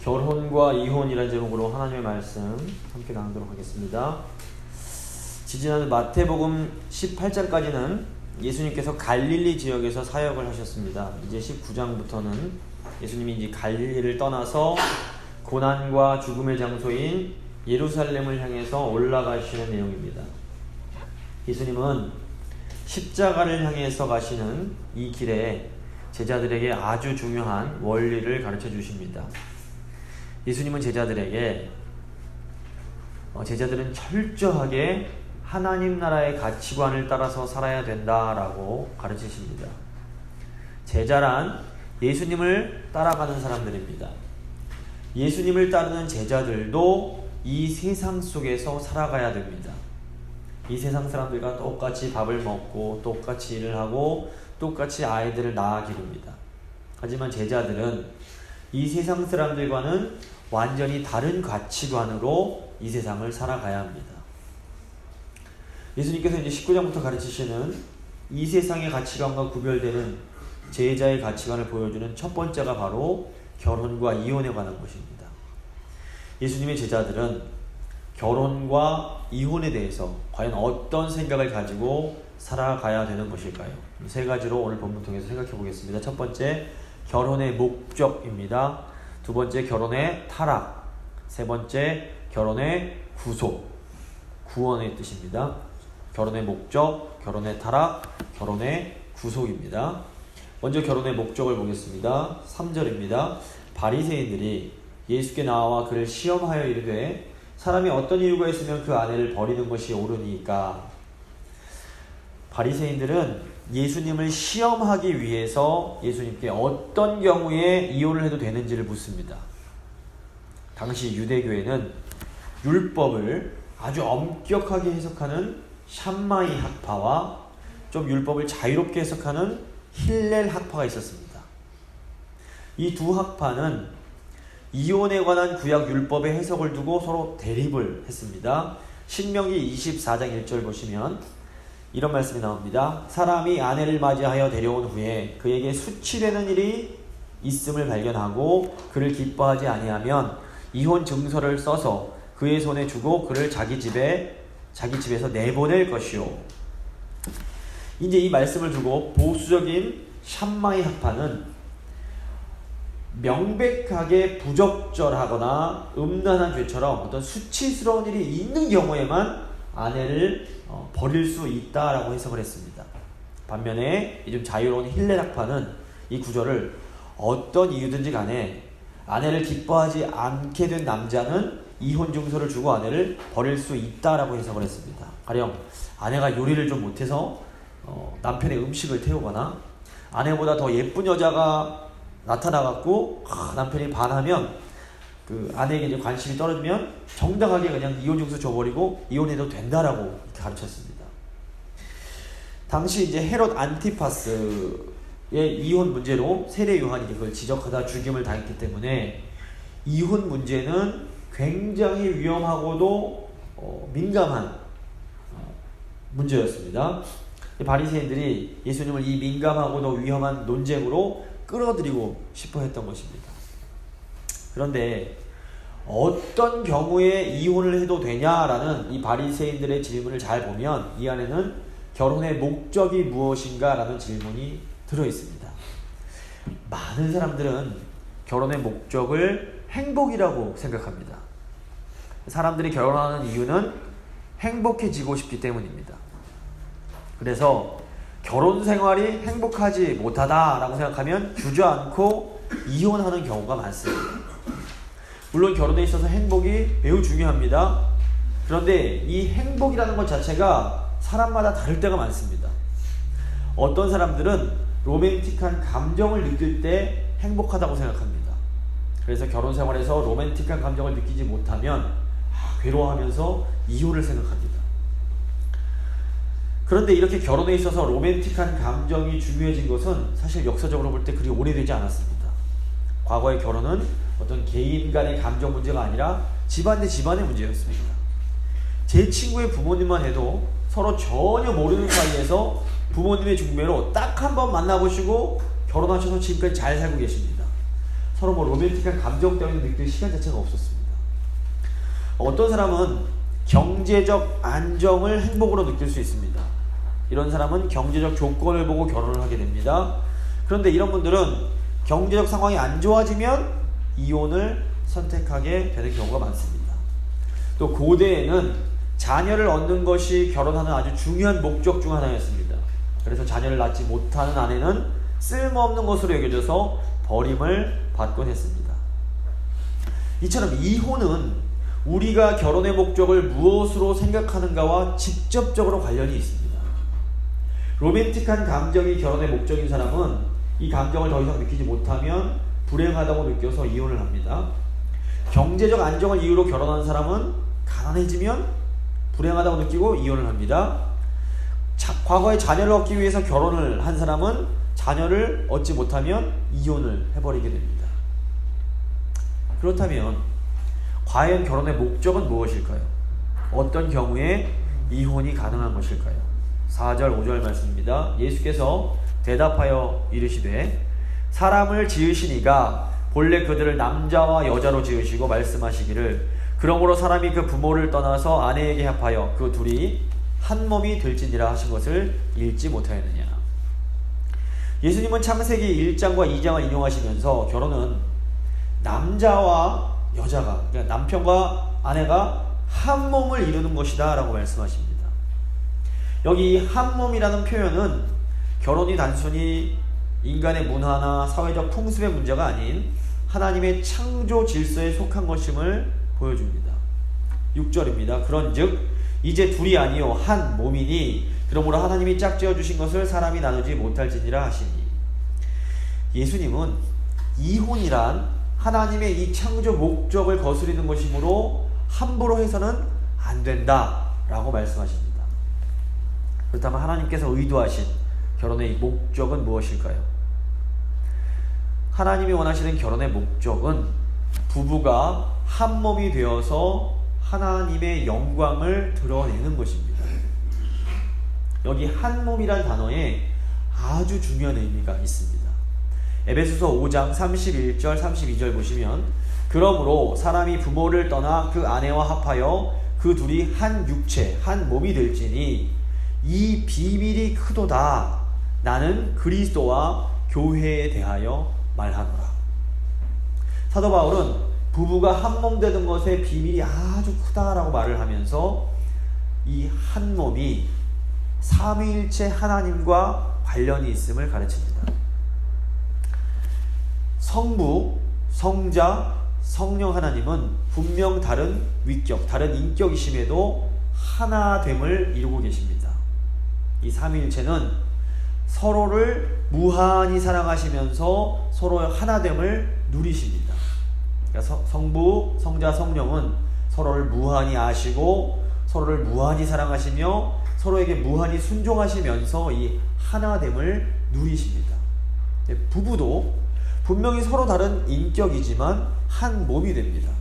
결혼과 이혼이라는 제목으로 하나님의 말씀 함께 나누도록 하겠습니다. 지지난 마태복음 18장까지는 예수님께서 갈릴리 지역에서 사역을 하셨습니다. 이제 19장부터는 예수님이 이제 갈릴리를 떠나서 고난과 죽음의 장소인 예루살렘을 향해서 올라가시는 내용입니다. 예수님은 십자가를 향해서 가시는 이 길에 제자들에게 아주 중요한 원리를 가르쳐 주십니다. 예수님은 제자들은 철저하게 하나님 나라의 가치관을 따라서 살아야 된다라고 가르치십니다. 제자란 예수님을 따라가는 사람들입니다. 예수님을 따르는 제자들도 이 세상 속에서 살아가야 됩니다. 이 세상 사람들과 똑같이 밥을 먹고 똑같이 일을 하고 똑같이 아이들을 낳아 기릅니다. 하지만 제자들은 이 세상 사람들과는 완전히 다른 가치관으로 이 세상을 살아가야 합니다. 예수님께서 이제 19장부터 가르치시는 이 세상의 가치관과 구별되는 제자의 가치관을 보여주는 첫 번째가 바로 결혼과 이혼에 관한 것입니다. 예수님의 제자들은 결혼과 이혼에 대해서 과연 어떤 생각을 가지고 살아가야 되는 것일까요? 세 가지로 오늘 본문 통해서 생각해 보겠습니다. 첫 번째, 결혼의 목적입니다. 두 번째, 결혼의 타락. 세 번째, 결혼의 구속. 구원의 뜻입니다. 결혼의 목적, 결혼의 타락, 결혼의 구속입니다. 먼저 결혼의 목적을 보겠습니다. 3절입니다. 바리새인들이 예수께 나와 그를 시험하여 이르되 사람이 어떤 이유가 있으면 그 아내를 버리는 것이 옳으니까. 바리새인들은 예수님을 시험하기 위해서 예수님께 어떤 경우에 이혼을 해도 되는지를 묻습니다. 당시 유대교회는 율법을 아주 엄격하게 해석하는 샴마이 학파와 좀 율법을 자유롭게 해석하는 힐렐 학파가 있었습니다. 이 두 학파는 이혼에 관한 구약 율법의 해석을 두고 서로 대립을 했습니다. 신명기 24장 1절 보시면 이런 말씀이 나옵니다. 사람이 아내를 맞이하여 데려온 후에 그에게 수치되는 일이 있음을 발견하고 그를 기뻐하지 아니하면 이혼 증서를 써서 그의 손에 주고 그를 자기 집에서 내보낼 것이요. 이제 이 말씀을 두고 보수적인 샴마이 학파는 명백하게 부적절하거나 음란한 죄처럼 어떤 수치스러운 일이 있는 경우에만 아내를 버릴 수 있다라고 해석을 했습니다. 반면에 좀 자유로운 힐렐 학파는 이 구절을 어떤 이유든지 간에 아내를 기뻐하지 않게 된 남자는 이혼 증서를 주고 아내를 버릴 수 있다라고 해석을 했습니다. 가령 아내가 요리를 좀 못해서 남편의 음식을 태우거나 아내보다 더 예쁜 여자가 나타나갖고 남편이 반하면 그 아내에게 이제 관심이 떨어지면 정당하게 그냥 이혼 증서 줘버리고 이혼해도 된다라고 가르쳤습니다. 당시 이제 헤롯 안티파스의 이혼 문제로 세례 요한이 그걸 지적하다 죽임을 당했기 때문에 이혼 문제는 굉장히 위험하고도 민감한 문제였습니다. 바리새인들이 예수님을 이 민감하고도 위험한 논쟁으로 끌어들이고 싶어 했던 것입니다. 그런데 어떤 경우에 이혼을 해도 되냐라는 이 바리새인들의 질문을 잘 보면 이 안에는 결혼의 목적이 무엇인가 라는 질문이 들어있습니다. 많은 사람들은 결혼의 목적을 행복이라고 생각합니다. 사람들이 결혼하는 이유는 행복해지고 싶기 때문입니다. 그래서 결혼 생활이 행복하지 못하다라고 생각하면 주저앉고 이혼하는 경우가 많습니다. 물론 결혼에 있어서 행복이 매우 중요합니다. 그런데 이 행복이라는 것 자체가 사람마다 다를 때가 많습니다. 어떤 사람들은 로맨틱한 감정을 느낄 때 행복하다고 생각합니다. 그래서 결혼 생활에서 로맨틱한 감정을 느끼지 못하면 괴로워하면서 이혼을 생각합니다. 그런데 이렇게 결혼에 있어서 로맨틱한 감정이 중요해진 것은 사실 역사적으로 볼 때 그리 오래되지 않았습니다. 과거의 결혼은 어떤 개인 간의 감정 문제가 아니라 집안 대 집안의 문제였습니다. 제 친구의 부모님만 해도 서로 전혀 모르는 사이에서 부모님의 중매로 딱 한 번 만나보시고 결혼하셔서 지금까지 잘 살고 계십니다. 서로 로맨틱한 감정 때문에 느낄 시간 자체가 없었습니다. 어떤 사람은 경제적 안정을 행복으로 느낄 수 있습니다. 이런 사람은 경제적 조건을 보고 결혼을 하게 됩니다. 그런데 이런 분들은 경제적 상황이 안 좋아지면 이혼을 선택하게 되는 경우가 많습니다. 또 고대에는 자녀를 얻는 것이 결혼하는 아주 중요한 목적 중 하나였습니다. 그래서 자녀를 낳지 못하는 아내는 쓸모없는 것으로 여겨져서 버림을 받곤 했습니다. 이처럼 이혼은 우리가 결혼의 목적을 무엇으로 생각하는가와 직접적으로 관련이 있습니다. 로맨틱한 감정이 결혼의 목적인 사람은 이 감정을 더 이상 느끼지 못하면 불행하다고 느껴서 이혼을 합니다. 경제적 안정을 이유로 결혼한 사람은 가난해지면 불행하다고 느끼고 이혼을 합니다. 과거에 자녀를 얻기 위해서 결혼을 한 사람은 자녀를 얻지 못하면 이혼을 해버리게 됩니다. 그렇다면 과연 결혼의 목적은 무엇일까요? 어떤 경우에 이혼이 가능한 것일까요? 4절 5절 말씀입니다. 예수께서 대답하여 이르시되 사람을 지으시니가 본래 그들을 남자와 여자로 지으시고 말씀하시기를 그러므로 사람이 그 부모를 떠나서 아내에게 합하여 그 둘이 한 몸이 될지니라 하신 것을 읽지 못하였느냐. 예수님은 창세기 1장과 2장을 인용하시면서 결혼은 남자와 여자가, 그러니까 남편과 아내가 한 몸을 이루는 것이다 라고 말씀하십니다. 여기 한 몸이라는 표현은 결혼이 단순히 인간의 문화나 사회적 풍습의 문제가 아닌 하나님의 창조 질서에 속한 것임을 보여줍니다. 6절입니다. 그런즉 이제 둘이 아니요 한 몸이니 그러므로 하나님이 짝지어 주신 것을 사람이 나누지 못할지니라 하시니. 예수님은 이혼이란 하나님의 이 창조 목적을 거스르는 것이므로 함부로 해서는 안 된다 라고 말씀하십니다. 그렇다면 하나님께서 의도하신 결혼의 목적은 무엇일까요? 하나님이 원하시는 결혼의 목적은 부부가 한 몸이 되어서 하나님의 영광을 드러내는 것입니다. 여기 한 몸이란 단어에 아주 중요한 의미가 있습니다. 에베소서 5장 31절 32절 보시면 그러므로 사람이 부모를 떠나 그 아내와 합하여 그 둘이 한 육체 한 몸이 될지니 이 비밀이 크도다. 나는 그리스도와 교회에 대하여 말하노라. 사도 바울은 부부가 한 몸 되는 것의 비밀이 아주 크다라고 말을 하면서 이 한 몸이 삼위일체 하나님과 관련이 있음을 가르칩니다. 성부, 성자, 성령 하나님은 분명 다른 위격, 다른 인격이심에도 하나됨을 이루고 계십니다. 이 삼위일체는 서로를 무한히 사랑하시면서 서로의 하나됨을 누리십니다. 그러니까 성부, 성자, 성령은 서로를 무한히 아시고 서로를 무한히 사랑하시며 서로에게 무한히 순종하시면서 이 하나됨을 누리십니다. 부부도 분명히 서로 다른 인격이지만 한 몸이 됩니다.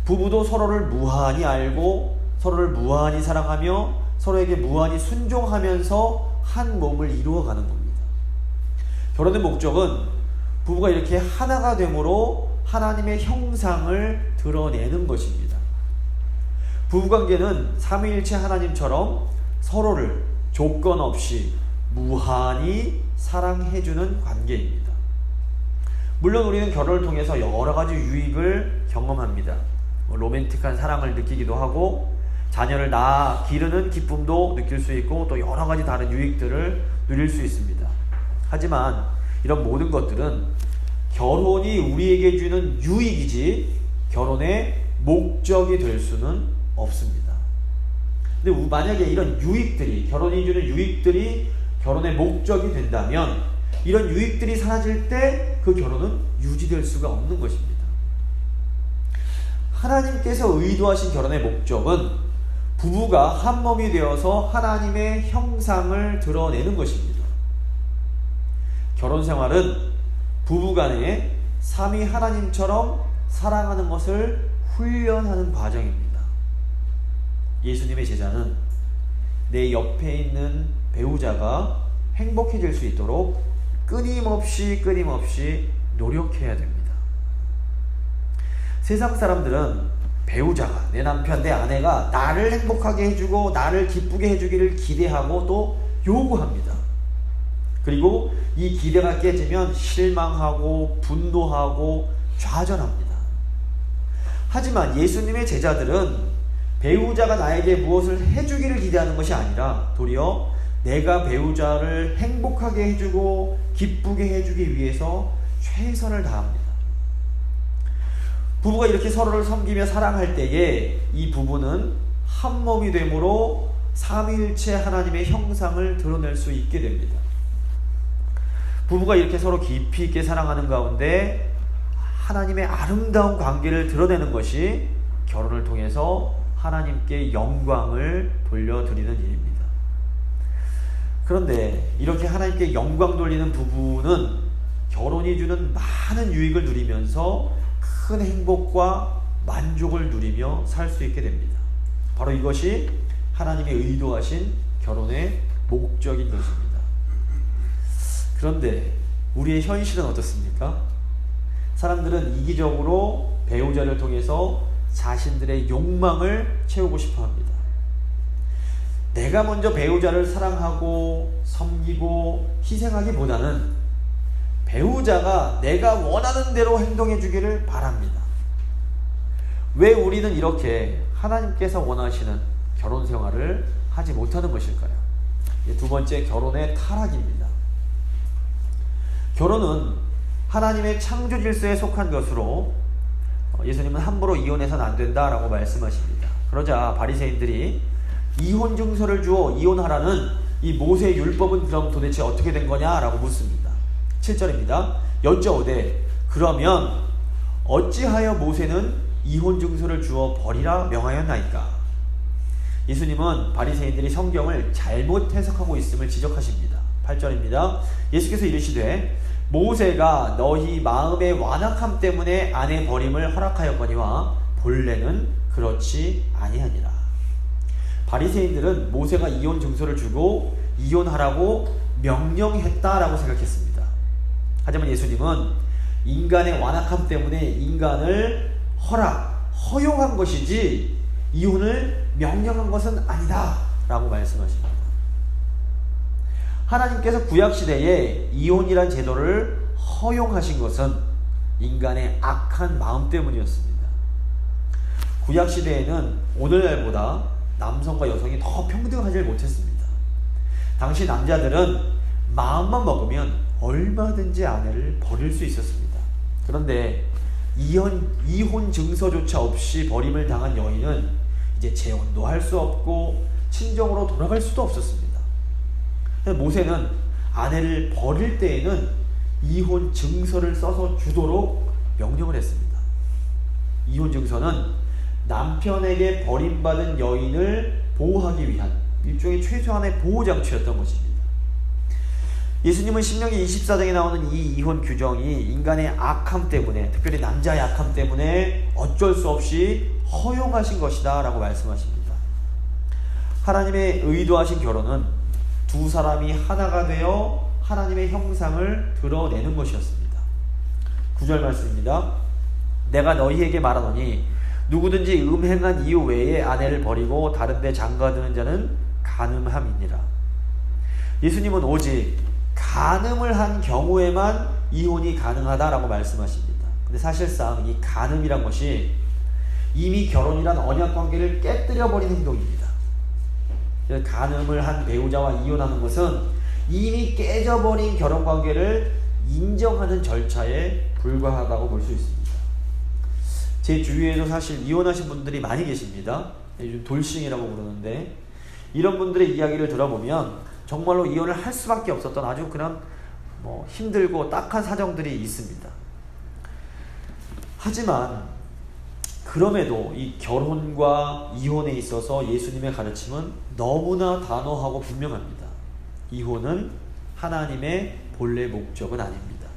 부부도 서로를 무한히 알고 서로를 무한히 사랑하며 서로에게 무한히 순종하면서 한 몸을 이루어가는 겁니다. 결혼의 목적은 부부가 이렇게 하나가 됨으로 하나님의 형상을 드러내는 것입니다. 부부관계는 삼위일체 하나님처럼 서로를 조건 없이 무한히 사랑해주는 관계입니다. 물론 우리는 결혼을 통해서 여러 가지 유익을 경험합니다. 로맨틱한 사랑을 느끼기도 하고 자녀를 낳아 기르는 기쁨도 느낄 수 있고 또 여러 가지 다른 유익들을 누릴 수 있습니다. 하지만 이런 모든 것들은 결혼이 우리에게 주는 유익이지 결혼의 목적이 될 수는 없습니다. 근데 만약에 이런 유익들이, 결혼이 주는 유익들이 결혼의 목적이 된다면 이런 유익들이 사라질 때 그 결혼은 유지될 수가 없는 것입니다. 하나님께서 의도하신 결혼의 목적은 부부가 한 몸이 되어서 하나님의 형상을 드러내는 것입니다. 결혼 생활은 부부간에 삼위 하나님처럼 사랑하는 것을 훈련하는 과정입니다. 예수님의 제자는 내 옆에 있는 배우자가 행복해질 수 있도록 끊임없이 노력해야 됩니다. 세상 사람들은 배우자가, 내 남편, 내 아내가 나를 행복하게 해주고 나를 기쁘게 해주기를 기대하고 또 요구합니다. 그리고 이 기대가 깨지면 실망하고 분노하고 좌절합니다. 하지만 예수님의 제자들은 배우자가 나에게 무엇을 해주기를 기대하는 것이 아니라 도리어 내가 배우자를 행복하게 해주고 기쁘게 해주기 위해서 최선을 다합니다. 부부가 이렇게 서로를 섬기며 사랑할 때에 이 부부는 한 몸이 되므로 삼위일체 하나님의 형상을 드러낼 수 있게 됩니다. 부부가 이렇게 서로 깊이 있게 사랑하는 가운데 하나님의 아름다운 관계를 드러내는 것이 결혼을 통해서 하나님께 영광을 돌려드리는 일입니다. 그런데 이렇게 하나님께 영광 돌리는 부부는 결혼이 주는 많은 유익을 누리면서 큰 행복과 만족을 누리며 살 수 있게 됩니다. 바로 이것이 하나님의 의도하신 결혼의 목적인 것입니다. 그런데 우리의 현실은 어떻습니까? 사람들은 이기적으로 배우자를 통해서 자신들의 욕망을 채우고 싶어 합니다. 내가 먼저 배우자를 사랑하고 섬기고 희생하기보다는 배우자가 내가 원하는 대로 행동해 주기를 바랍니다. 왜 우리는 이렇게 하나님께서 원하시는 결혼 생활을 하지 못하는 것일까요? 두 번째, 결혼의 타락입니다. 결혼은 하나님의 창조 질서에 속한 것으로 예수님은 함부로 이혼해서는 안 된다라고 말씀하십니다. 그러자 바리새인들이 이혼 증서를 주어 이혼하라는 이 모세 율법은 그럼 도대체 어떻게 된 거냐라고 묻습니다. 7절입니다. 여쭤오되 그러면 어찌하여 모세는 이혼 증서를 주어 버리라 명하였나이까? 예수님은 바리새인들이 성경을 잘못 해석하고 있음을 지적하십니다. 8절입니다. 예수께서 이르시되 모세가 너희 마음의 완악함 때문에 아내 버림을 허락하였거니와 본래는 그렇지 아니하니라. 바리새인들은 모세가 이혼 증서를 주고 이혼하라고 명령했다라고 생각했습니다. 하지만 예수님은 인간의 완악함 때문에 인간을 허용한 것이지 이혼을 명령한 것은 아니다 라고 말씀하십니다. 하나님께서 구약시대에 이혼이란 제도를 허용하신 것은 인간의 악한 마음 때문이었습니다. 구약시대에는 오늘날보다 남성과 여성이 더 평등하지 못했습니다. 당시 남자들은 마음만 먹으면 얼마든지 아내를 버릴 수 있었습니다. 그런데 이혼 증서조차 없이 버림을 당한 여인은 이제 재혼도 할 수 없고 친정으로 돌아갈 수도 없었습니다. 모세는 아내를 버릴 때에는 이혼 증서를 써서 주도록 명령을 했습니다. 이혼 증서는 남편에게 버림받은 여인을 보호하기 위한 일종의 최소한의 보호장치였던 것입니다. 예수님은 신명기 24장에 나오는 이 이혼 규정이 인간의 악함 때문에, 특별히 남자의 악함 때문에 어쩔 수 없이 허용하신 것이다 라고 말씀하십니다. 하나님의 의도하신 결혼은 두 사람이 하나가 되어 하나님의 형상을 드러내는 것이었습니다. 9절 말씀입니다. 내가 너희에게 말하노니 누구든지 음행한 이유 외에 아내를 버리고 다른 데 장가드는 자는 간음함이니라. 예수님은 오직 간음을 한 경우에만 이혼이 가능하다라고 말씀하십니다. 근데 사실상 이 간음이란 것이 이미 결혼이란 언약 관계를 깨뜨려버린 행동입니다. 간음을 한 배우자와 이혼하는 것은 이미 깨져버린 결혼 관계를 인정하는 절차에 불과하다고 볼 수 있습니다. 제 주위에도 사실 이혼하신 분들이 많이 계십니다. 요즘 돌싱이라고 부르는데, 이런 분들의 이야기를 들어보면 정말로 이혼을 할 수밖에 없었던 아주 그런 힘들고 딱한 사정들이 있습니다. 하지만 그럼에도 이 결혼과 이혼에 있어서 예수님의 가르침은 너무나 단호하고 분명합니다. 이혼은 하나님의 본래 목적은 아닙니다.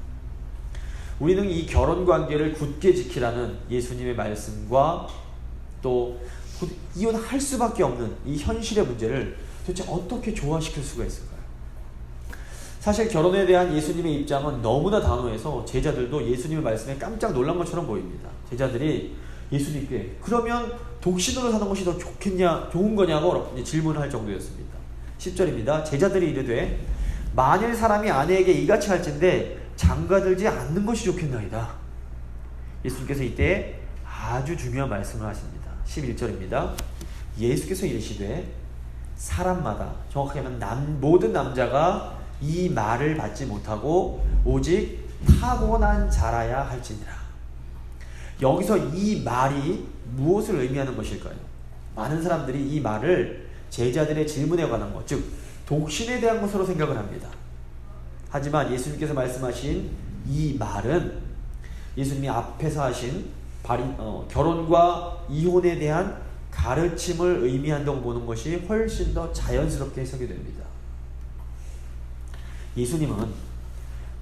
우리는 이 결혼 관계를 굳게 지키라는 예수님의 말씀과 또 이혼할 수밖에 없는 이 현실의 문제를 도대체 어떻게 조화시킬 수가 있을까요? 사실 결혼에 대한 예수님의 입장은 너무나 단호해서 제자들도 예수님의 말씀에 깜짝 놀란 것처럼 보입니다. 제자들이 예수님께 그러면 독신으로 사는 것이 더 좋은 거냐고 질문을 할 정도였습니다. 10절입니다. 제자들이 이르되 만일 사람이 아내에게 이같이 할진대 장가들지 않는 것이 좋겠나이다. 예수님께서 이때 아주 중요한 말씀을 하십니다. 11절입니다. 예수께서 이르시되 사람마다, 정확하게 하면 모든 남자가 이 말을 받지 못하고 오직 타고난 자라야 할지니라. 여기서 이 말이 무엇을 의미하는 것일까요? 많은 사람들이 이 말을 제자들의 질문에 관한 것, 즉 독신에 대한 것으로 생각을 합니다. 하지만 예수님께서 말씀하신 이 말은 예수님이 앞에서 하신 결혼과 이혼에 대한 가르침을 의미한다고 보는 것이 훨씬 더 자연스럽게 해석이 됩니다. 예수님은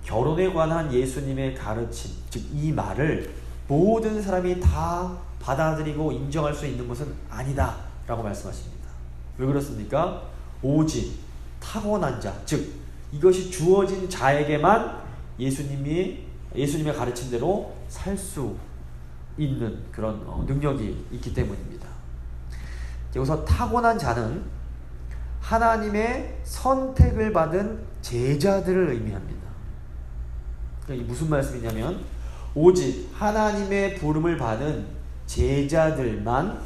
결혼에 관한 예수님의 가르침, 즉 이 말을 모든 사람이 다 받아들이고 인정할 수 있는 것은 아니다 라고 말씀하십니다. 왜 그렇습니까? 오직 타고난 자, 즉 이것이 주어진 자에게만 예수님의 가르침대로 살 수 있는 그런 능력이 있기 때문입니다. 여기서 타고난 자는 하나님의 선택을 받은 제자들을 의미합니다. 그러니까 이게 무슨 말씀이냐면 오직 하나님의 부름을 받은 제자들만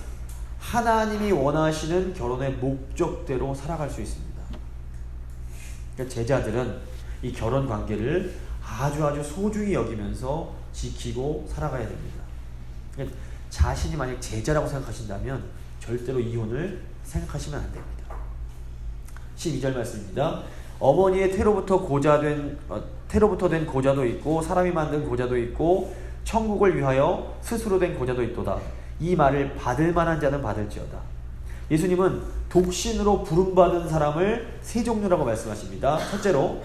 하나님이 원하시는 결혼의 목적대로 살아갈 수 있습니다. 그러니까 제자들은 이 결혼 관계를 아주 소중히 여기면서 지키고 살아가야 됩니다. 그러니까 자신이 만약 제자라고 생각하신다면 절대로 이혼을 생각하시면 안 됩니다. 12절 말씀입니다. 어머니의 태로부터 된 고자도 있고 사람이 만든 고자도 있고 천국을 위하여 스스로 된 고자도 있도다. 이 말을 받을 만한 자는 받을지어다. 예수님은 독신으로 부름받은 사람을 세 종류라고 말씀하십니다. 첫째로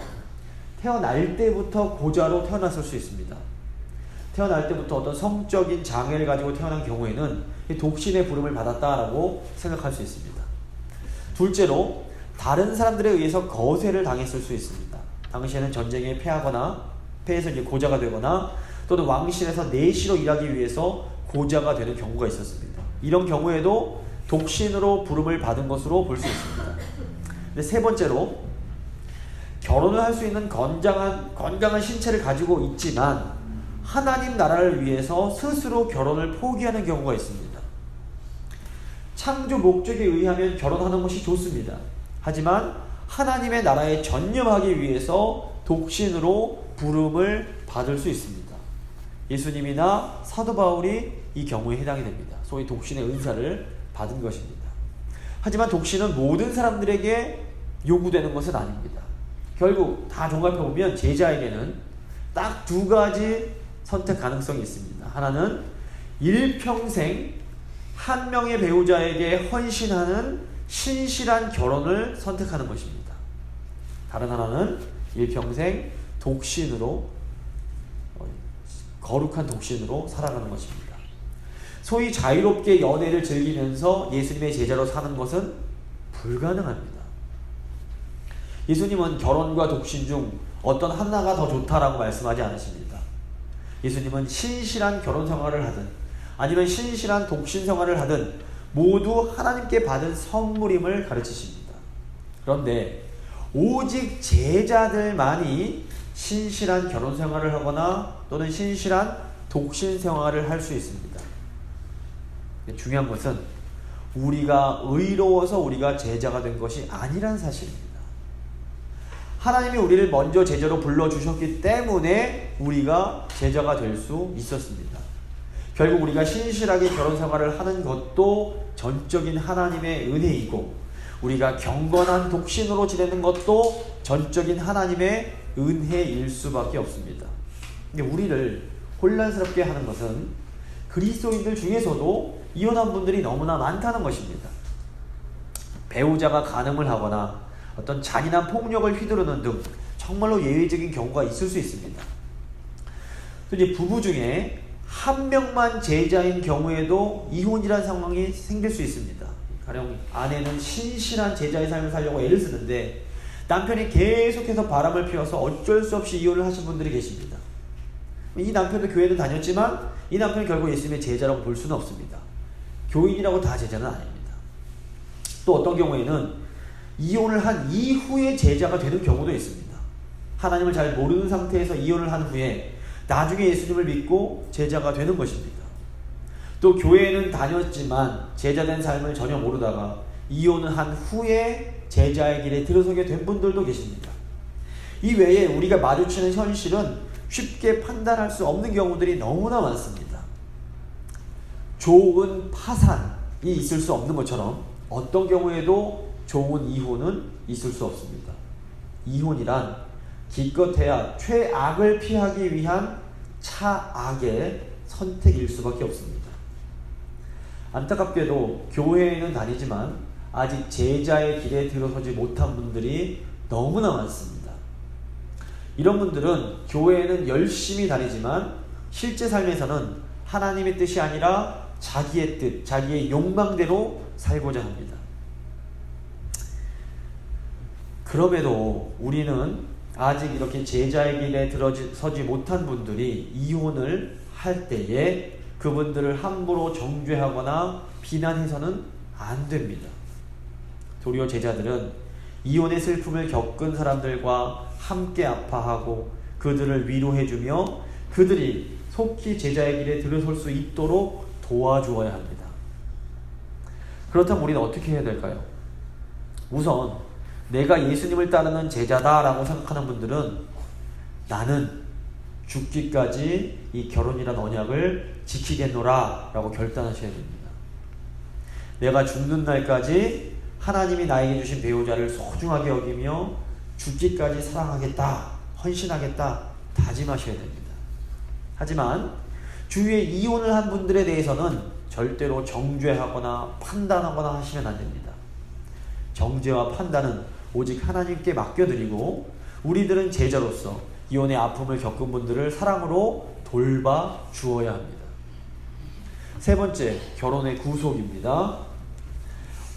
태어날 때부터 고자로 태어났을 수 있습니다. 태어날 때부터 어떤 성적인 장애를 가지고 태어난 경우에는 독신의 부름을 받았다라고 생각할 수 있습니다. 둘째로 다른 사람들에 의해서 거세를 당했을 수 있습니다. 당시에는 전쟁에 패해서 이제 고자가 되거나 또는 왕실에서 내시로 일하기 위해서 고자가 되는 경우가 있었습니다. 이런 경우에도 독신으로 부름을 받은 것으로 볼 수 있습니다. 근데 세 번째로 결혼을 할 수 있는 건강한 신체를 가지고 있지만 하나님 나라를 위해서 스스로 결혼을 포기하는 경우가 있습니다. 창조 목적에 의하면 결혼하는 것이 좋습니다. 하지만 하나님의 나라에 전념하기 위해서 독신으로 부름을 받을 수 있습니다. 예수님이나 사도 바울이 이 경우에 해당이 됩니다. 소위 독신의 은사를 받은 것입니다. 하지만 독신은 모든 사람들에게 요구되는 것은 아닙니다. 결국 다 종합해보면 제자에게는 딱 두 가지 선택 가능성이 있습니다. 하나는 일평생 한 명의 배우자에게 헌신하는 신실한 결혼을 선택하는 것입니다. 다른 하나는 일평생 독신으로 거룩한 독신으로 살아가는 것입니다. 소위 자유롭게 연애를 즐기면서 예수님의 제자로 사는 것은 불가능합니다. 예수님은 결혼과 독신 중 어떤 하나가 더 좋다라고 말씀하지 않으십니다. 예수님은 신실한 결혼 생활을 하든 아니면 신실한 독신 생활을 하든 모두 하나님께 받은 선물임을 가르치십니다. 그런데 오직 제자들만이 신실한 결혼 생활을 하거나 또는 신실한 독신 생활을 할 수 있습니다. 중요한 것은 우리가 의로워서 우리가 제자가 된 것이 아니란 사실입니다. 하나님이 우리를 먼저 제자로 불러주셨기 때문에 우리가 제자가 될 수 있었습니다. 결국 우리가 신실하게 결혼 생활을 하는 것도 전적인 하나님의 은혜이고 우리가 경건한 독신으로 지내는 것도 전적인 하나님의 은혜일 수밖에 없습니다. 근데 우리를 혼란스럽게 하는 것은 그리스도인들 중에서도 이혼한 분들이 너무나 많다는 것입니다. 배우자가 간음을 하거나 어떤 잔인한 폭력을 휘두르는 등 정말로 예외적인 경우가 있을 수 있습니다. 또 이제 부부 중에 한 명만 제자인 경우에도 이혼이라는 상황이 생길 수 있습니다. 가령 아내는 신실한 제자의 삶을 살려고 애를 쓰는데 남편이 계속해서 바람을 피워서 어쩔 수 없이 이혼을 하신 분들이 계십니다. 이 남편도 교회는 다녔지만 이 남편이 결국 예수님의 제자라고 볼 수는 없습니다. 교인이라고 다 제자는 아닙니다. 또 어떤 경우에는 이혼을 한 이후에 제자가 되는 경우도 있습니다. 하나님을 잘 모르는 상태에서 이혼을 한 후에 나중에 예수님을 믿고 제자가 되는 것입니다. 또 교회에는 다녔지만 제자된 삶을 전혀 모르다가 이혼을 한 후에 제자의 길에 들어서게 된 분들도 계십니다. 이 외에 우리가 마주치는 현실은 쉽게 판단할 수 없는 경우들이 너무나 많습니다. 좋은 파산이 있을 수 없는 것처럼 어떤 경우에도 좋은 이혼은 있을 수 없습니다. 이혼이란 기껏해야 최악을 피하기 위한 차악의 선택일 수밖에 없습니다. 안타깝게도 교회에는 다니지만 아직 제자의 길에 들어서지 못한 분들이 너무나 많습니다. 이런 분들은 교회에는 열심히 다니지만 실제 삶에서는 하나님의 뜻이 아니라 자기의 뜻, 자기의 욕망대로 살고자 합니다. 그럼에도 우리는 아직 이렇게 제자의 길에 들어서지 못한 분들이 이혼을 할 때에 그분들을 함부로 정죄하거나 비난해서는 안 됩니다. 도리어 제자들은 이혼의 슬픔을 겪은 사람들과 함께 아파하고 그들을 위로해주며 그들이 속히 제자의 길에 들어설 수 있도록 도와주어야 합니다. 그렇다면 우리는 어떻게 해야 될까요? 우선 내가 예수님을 따르는 제자다라고 생각하는 분들은 나는 죽기까지 이 결혼이란 언약을 지키겠노라 라고 결단하셔야 됩니다. 내가 죽는 날까지 하나님이 나에게 주신 배우자를 소중하게 여기며 죽기까지 사랑하겠다, 헌신하겠다 다짐하셔야 됩니다. 하지만 주위에 이혼을 한 분들에 대해서는 절대로 정죄하거나 판단하거나 하시면 안 됩니다. 정죄와 판단은 오직 하나님께 맡겨드리고 우리들은 제자로서 이혼의 아픔을 겪은 분들을 사랑으로 돌봐 주어야 합니다. 세 번째, 결혼의 구속입니다.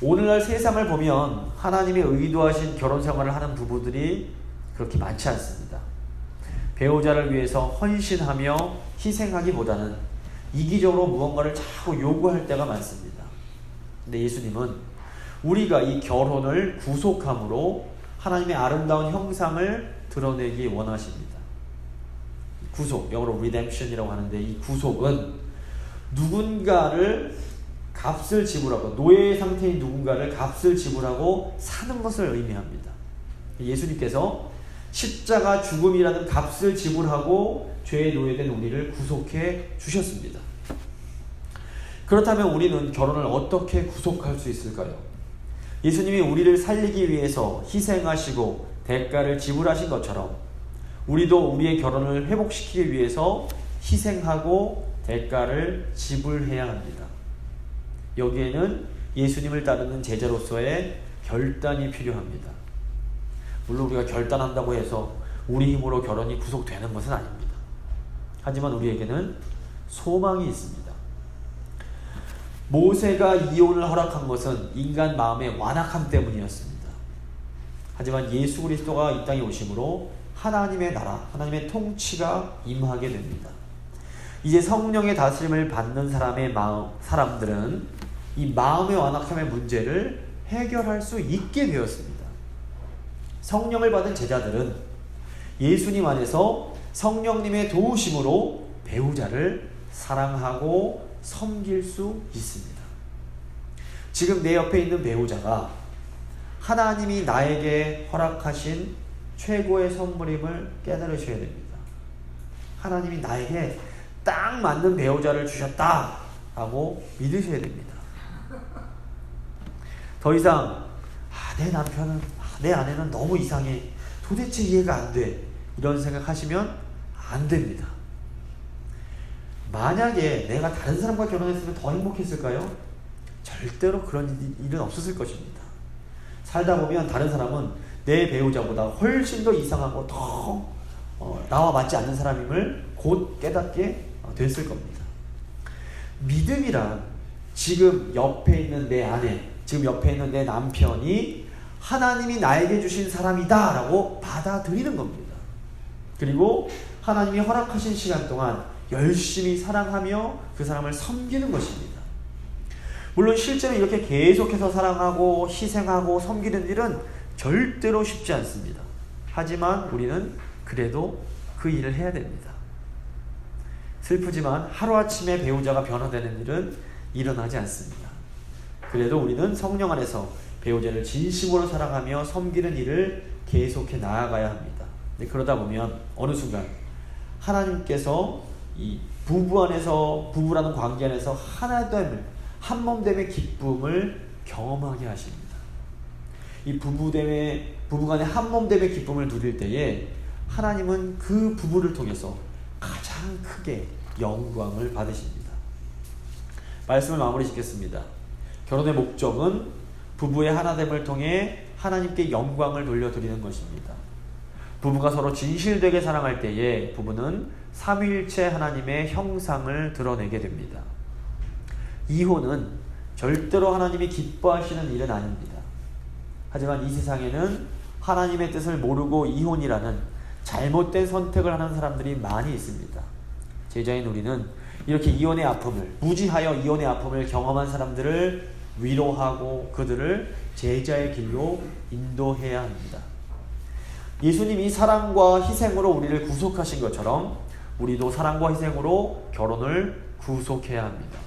오늘날 세상을 보면 하나님이 의도하신 결혼 생활을 하는 부부들이 그렇게 많지 않습니다. 배우자를 위해서 헌신하며 희생하기보다는 이기적으로 무언가를 자꾸 요구할 때가 많습니다. 근데 예수님은 우리가 이 결혼을 구속함으로 하나님의 아름다운 형상을 드러내기 원하십니다. 구속, 영어로 redemption이라고 하는데 이 구속은 누군가를 값을 지불하고 노예 상태인 누군가를 값을 지불하고 사는 것을 의미합니다. 예수님께서 십자가 죽음이라는 값을 지불하고 죄에 노예된 우리를 구속해 주셨습니다. 그렇다면 우리는 결혼을 어떻게 구속할 수 있을까요? 예수님이 우리를 살리기 위해서 희생하시고 대가를 지불하신 것처럼 우리도 우리의 결혼을 회복시키기 위해서 희생하고 대가를 지불해야 합니다. 여기에는 예수님을 따르는 제자로서의 결단이 필요합니다. 물론 우리가 결단한다고 해서 우리 힘으로 결혼이 구속되는 것은 아닙니다. 하지만 우리에게는 소망이 있습니다. 모세가 이혼을 허락한 것은 인간 마음의 완악함 때문이었습니다. 하지만 예수 그리스도가 이 땅에 오심으로 하나님의 나라, 하나님의 통치가 임하게 됩니다. 이제 성령의 다스림을 받는 사람들은 이 마음의 완악함의 문제를 해결할 수 있게 되었습니다. 성령을 받은 제자들은 예수님 안에서 성령님의 도우심으로 배우자를 사랑하고 섬길 수 있습니다. 지금 내 옆에 있는 배우자가 하나님이 나에게 허락하신 최고의 선물임을 깨달으셔야 됩니다. 하나님이 나에게 딱 맞는 배우자를 주셨다라고 믿으셔야 됩니다. 더 이상 내 남편은, 내 아내는 너무 이상해, 도대체 이해가 안 돼, 이런 생각하시면 안 됩니다. 만약에 내가 다른 사람과 결혼했으면 더 행복했을까요? 절대로 그런 일은 없었을 것입니다. 살다 보면 다른 사람은 내 배우자보다 훨씬 더 이상하고 더 나와 맞지 않는 사람임을 곧 깨닫게 됐을 겁니다. 믿음이란 지금 옆에 있는 내 아내, 지금 옆에 있는 내 남편이 하나님이 나에게 주신 사람이다 라고 받아들이는 겁니다. 그리고 하나님이 허락하신 시간 동안 열심히 사랑하며 그 사람을 섬기는 것입니다. 물론 실제로 이렇게 계속해서 사랑하고 희생하고 섬기는 일은 절대로 쉽지 않습니다. 하지만 우리는 그래도 그 일을 해야 됩니다. 슬프지만 하루아침에 배우자가 변화되는 일은 일어나지 않습니다. 그래도 우리는 성령 안에서 배우자를 진심으로 사랑하며 섬기는 일을 계속해 나아가야 합니다. 그러다 보면 어느 순간 하나님께서 이 부부 안에서, 부부라는 관계 안에서 하나됨을, 한몸됨의 기쁨을 경험하게 하십니다. 이 부부간의 한몸됨의 기쁨을 누릴 때에 하나님은 그 부부를 통해서 가장 크게 영광을 받으십니다. 말씀을 마무리 짓겠습니다. 결혼의 목적은 부부의 하나됨을 통해 하나님께 영광을 돌려드리는 것입니다. 부부가 서로 진실되게 사랑할 때에 부부는 삼위일체 하나님의 형상을 드러내게 됩니다. 이혼은 절대로 하나님이 기뻐하시는 일은 아닙니다. 하지만 이 세상에는 하나님의 뜻을 모르고 이혼이라는 잘못된 선택을 하는 사람들이 많이 있습니다. 제자인 우리는 이렇게 이혼의 아픔을, 무지하여 이혼의 아픔을 경험한 사람들을 위로하고 그들을 제자의 길로 인도해야 합니다. 예수님이 사랑과 희생으로 우리를 구속하신 것처럼 우리도 사랑과 희생으로 결혼을 구속해야 합니다.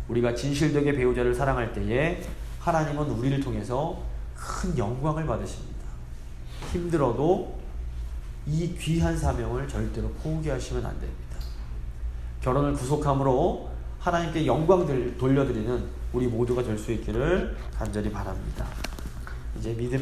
우리가 진실되게 배우자를 사랑할 때에 하나님은 우리를 통해서 큰 영광을 받으십니다. 힘들어도 이 귀한 사명을 절대로 포기하시면 안 됩니다. 결혼을 구속함으로 하나님께 영광을 돌려드리는 우리 모두가 될 수 있기를 간절히 바랍니다. 이제 믿음